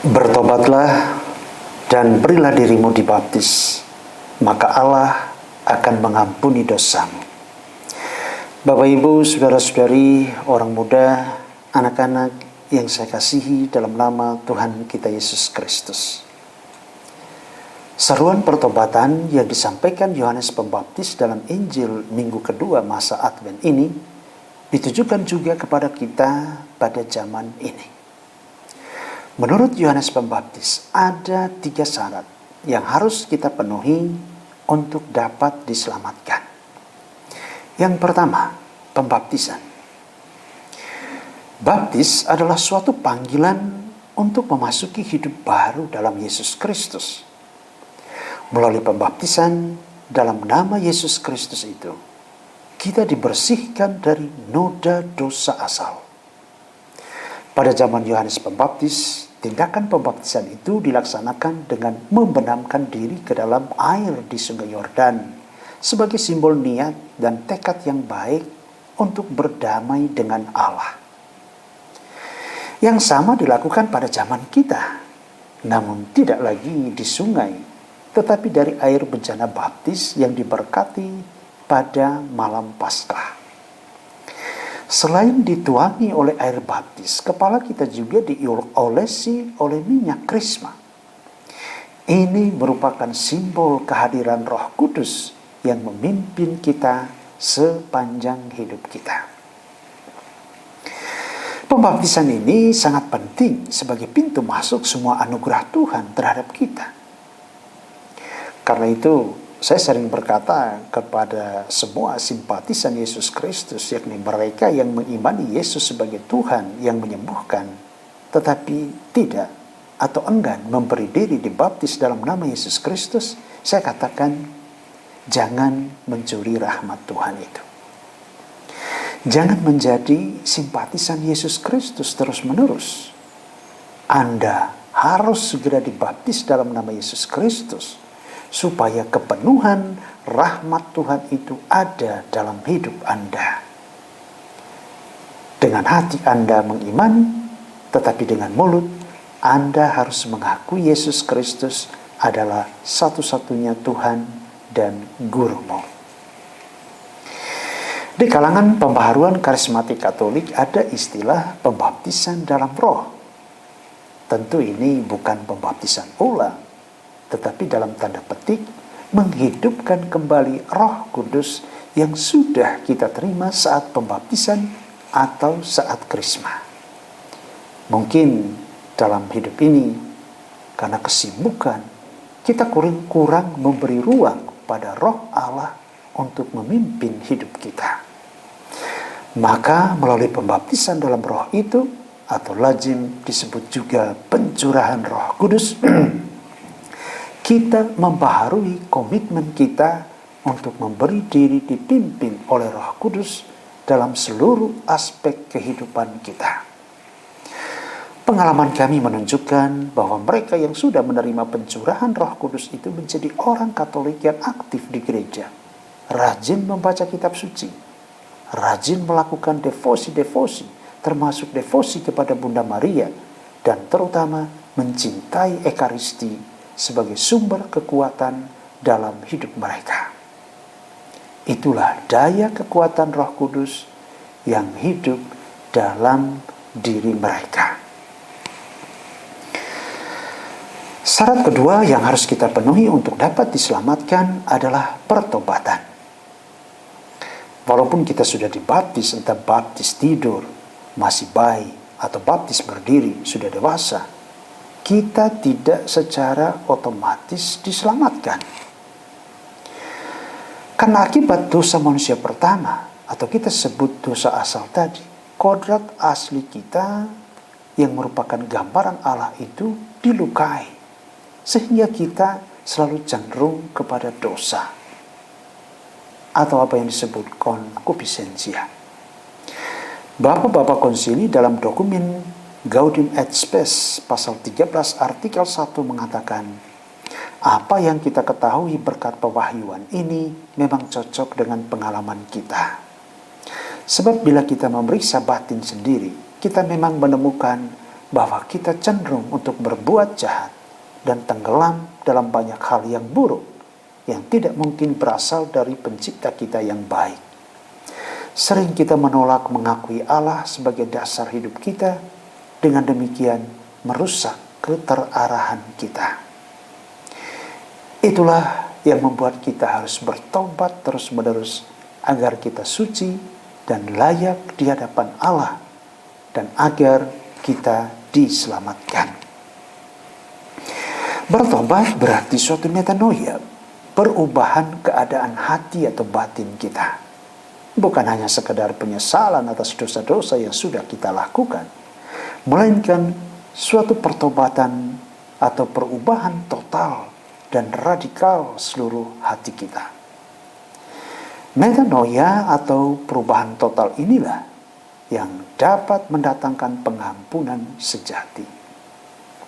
Bertobatlah dan berilah dirimu dibaptis, maka Allah akan mengampuni dosamu. Bapak, Ibu, saudara-saudari, orang muda, anak-anak yang saya kasihi dalam nama Tuhan kita Yesus Kristus. Seruan pertobatan yang disampaikan Yohanes Pembaptis dalam Injil minggu kedua masa Advent ini ditujukan juga kepada kita pada zaman ini. Menurut Yohanes Pembaptis, ada 3 syarat yang harus kita penuhi untuk dapat diselamatkan. Yang pertama, pembaptisan. Baptis adalah suatu panggilan untuk memasuki hidup baru dalam Yesus Kristus. Melalui pembaptisan dalam nama Yesus Kristus itu, kita dibersihkan dari noda dosa asal. Pada zaman Yohanes Pembaptis, tindakan pembaptisan itu dilaksanakan dengan membenamkan diri ke dalam air di Sungai Yordan sebagai simbol niat dan tekad yang baik untuk berdamai dengan Allah. Yang sama dilakukan pada zaman kita, namun tidak lagi di sungai, tetapi dari air bencana baptis yang diberkati pada malam Paskah. Selain dituangi oleh air baptis, kepala kita juga diolesi oleh minyak krisma. Ini merupakan simbol kehadiran Roh Kudus yang memimpin kita sepanjang hidup kita. Pembaptisan ini sangat penting sebagai pintu masuk semua anugerah Tuhan terhadap kita. Karena itu, saya sering berkata kepada semua simpatisan Yesus Kristus, yakni mereka yang mengimani Yesus sebagai Tuhan yang menyembuhkan, tetapi tidak atau enggan memberi diri dibaptis dalam nama Yesus Kristus, saya katakan, jangan mencuri rahmat Tuhan itu. Jangan menjadi simpatisan Yesus Kristus terus-menerus. Anda harus segera dibaptis dalam nama Yesus Kristus, supaya kepenuhan rahmat Tuhan itu ada dalam hidup Anda. Dengan hati Anda mengimani, tetapi dengan mulut Anda harus mengakui Yesus Kristus adalah satu-satunya Tuhan dan gurumu. Di kalangan pembaharuan karismatik Katolik ada istilah pembaptisan dalam roh. Tentu ini bukan pembaptisan ulang, tetapi dalam tanda petik menghidupkan kembali Roh Kudus yang sudah kita terima saat pembaptisan atau saat krisma. Mungkin dalam hidup ini, karena kesibukan, kita kurang memberi ruang pada Roh Allah untuk memimpin hidup kita. Maka melalui pembaptisan dalam Roh itu, atau lazim disebut juga pencurahan Roh Kudus, kita membaharui komitmen kita untuk memberi diri dipimpin oleh Roh Kudus dalam seluruh aspek kehidupan kita. Pengalaman kami menunjukkan bahwa mereka yang sudah menerima pencurahan Roh Kudus itu menjadi orang Katolik yang aktif di gereja, rajin membaca kitab suci, rajin melakukan devosi-devosi, termasuk devosi kepada Bunda Maria, dan terutama mencintai Ekaristi sebagai sumber kekuatan dalam hidup mereka. Itulah daya kekuatan Roh Kudus yang hidup dalam diri mereka. Syarat kedua yang harus kita penuhi untuk dapat diselamatkan adalah pertobatan. Walaupun kita sudah dibaptis, entah baptis tidur, masih bayi, atau baptis berdiri, sudah dewasa, kita tidak secara otomatis diselamatkan. Karena akibat dosa manusia pertama, atau kita sebut dosa asal tadi, kodrat asli kita yang merupakan gambaran Allah itu dilukai, sehingga kita selalu cenderung kepada dosa, atau apa yang disebut konkupiscensia. Bapak-bapak konsili dalam dokumen Gaudium et Spes pasal 13 artikel 1 mengatakan, apa yang kita ketahui berkat pewahyuan ini memang cocok dengan pengalaman kita. Sebab bila kita memeriksa batin sendiri, kita memang menemukan bahwa kita cenderung untuk berbuat jahat dan tenggelam dalam banyak hal yang buruk yang tidak mungkin berasal dari pencipta kita yang baik. Sering kita menolak mengakui Allah sebagai dasar hidup kita, dengan demikian merusak keterarahan kita. Itulah yang membuat kita harus bertobat terus-menerus agar kita suci dan layak di hadapan Allah dan agar kita diselamatkan. Bertobat berarti suatu metanoia, perubahan keadaan hati atau batin kita. Bukan hanya sekedar penyesalan atas dosa-dosa yang sudah kita lakukan, melainkan suatu pertobatan atau perubahan total dan radikal seluruh hati kita. Metanoia atau perubahan total inilah yang dapat mendatangkan pengampunan sejati.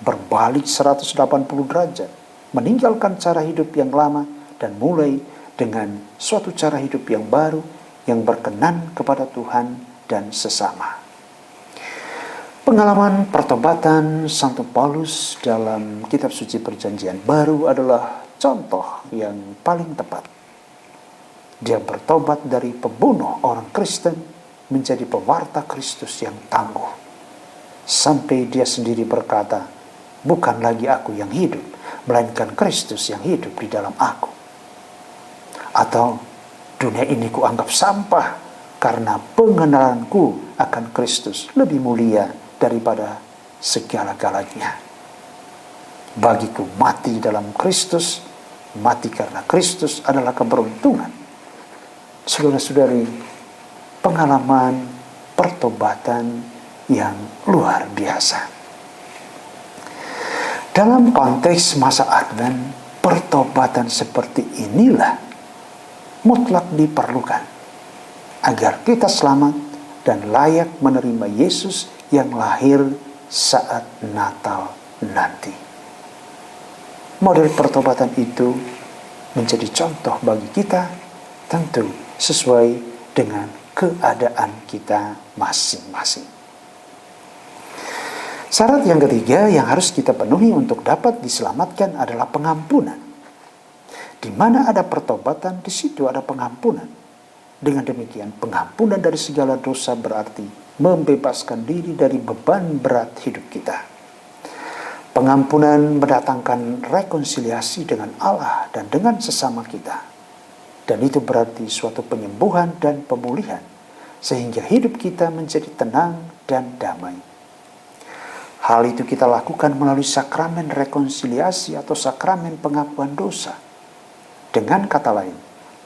Berbalik 180 derajat, meninggalkan cara hidup yang lama dan mulai dengan suatu cara hidup yang baru yang berkenan kepada Tuhan dan sesama. Pengalaman pertobatan Santo Paulus dalam kitab suci Perjanjian Baru adalah contoh yang paling tepat. Dia bertobat dari pembunuh orang Kristen menjadi pewarta Kristus yang tangguh. Sampai dia sendiri berkata, "Bukan lagi aku yang hidup, melainkan Kristus yang hidup di dalam aku." Atau, "Dunia ini kuanggap sampah karena pengenalanku akan Kristus lebih mulia daripada segala-galanya. Bagiku mati dalam Kristus, mati karena Kristus adalah keberuntungan." Saudara-saudari, pengalaman pertobatan yang luar biasa. Dalam konteks masa Advent, pertobatan seperti inilah mutlak diperlukan agar kita selamat dan layak menerima Yesus yang lahir saat Natal nanti. Model pertobatan itu menjadi contoh bagi kita, tentu sesuai dengan keadaan kita masing-masing. Syarat yang ketiga yang harus kita penuhi untuk dapat diselamatkan adalah pengampunan. Di mana ada pertobatan, di situ ada pengampunan. Dengan demikian, pengampunan dari segala dosa berarti membebaskan diri dari beban berat hidup kita. Pengampunan mendatangkan rekonsiliasi dengan Allah dan dengan sesama kita. Dan itu berarti suatu penyembuhan dan pemulihan, sehingga hidup kita menjadi tenang dan damai. Hal itu kita lakukan melalui sakramen rekonsiliasi atau sakramen pengakuan dosa. Dengan kata lain,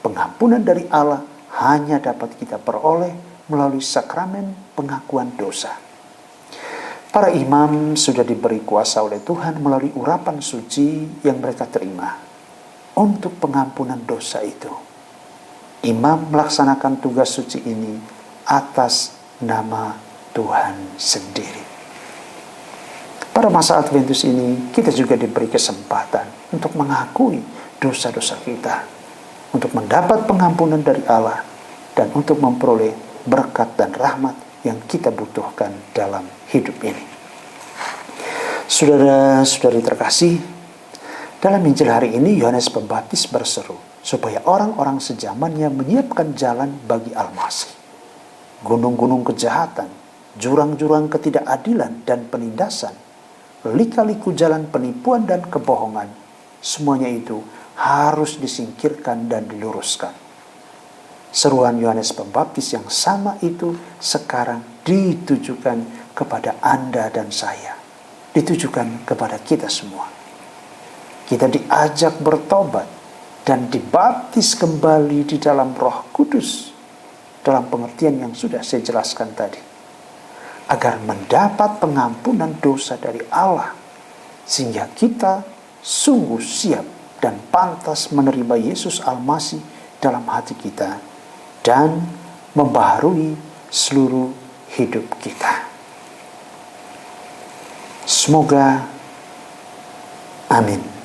pengampunan dari Allah hanya dapat kita peroleh melalui sakramen pengakuan dosa. Para imam sudah diberi kuasa oleh Tuhan melalui urapan suci yang mereka terima untuk pengampunan dosa itu. Imam melaksanakan tugas suci ini atas nama Tuhan sendiri. Pada masa Adventus ini, kita juga diberi kesempatan untuk mengakui dosa-dosa kita, untuk mendapat pengampunan dari Allah, dan untuk memperoleh berkat dan rahmat yang kita butuhkan dalam hidup ini. Saudara-saudari terkasih, dalam Injil hari ini Yohanes Pembaptis berseru supaya orang-orang sejamannya menyiapkan jalan bagi Al-Masih. Gunung-gunung kejahatan, jurang-jurang ketidakadilan dan penindasan, lika-liku jalan penipuan dan kebohongan, semuanya itu harus disingkirkan dan diluruskan. Seruan Yohanes Pembaptis yang sama itu sekarang ditujukan kepada Anda dan saya, ditujukan kepada kita semua. Kita diajak bertobat dan dibaptis kembali di dalam Roh Kudus, dalam pengertian yang sudah saya jelaskan tadi, agar mendapat pengampunan dosa dari Allah, sehingga kita sungguh siap dan pantas menerima Yesus Al-Masih dalam hati kita dan membaharui seluruh hidup kita. Semoga amin.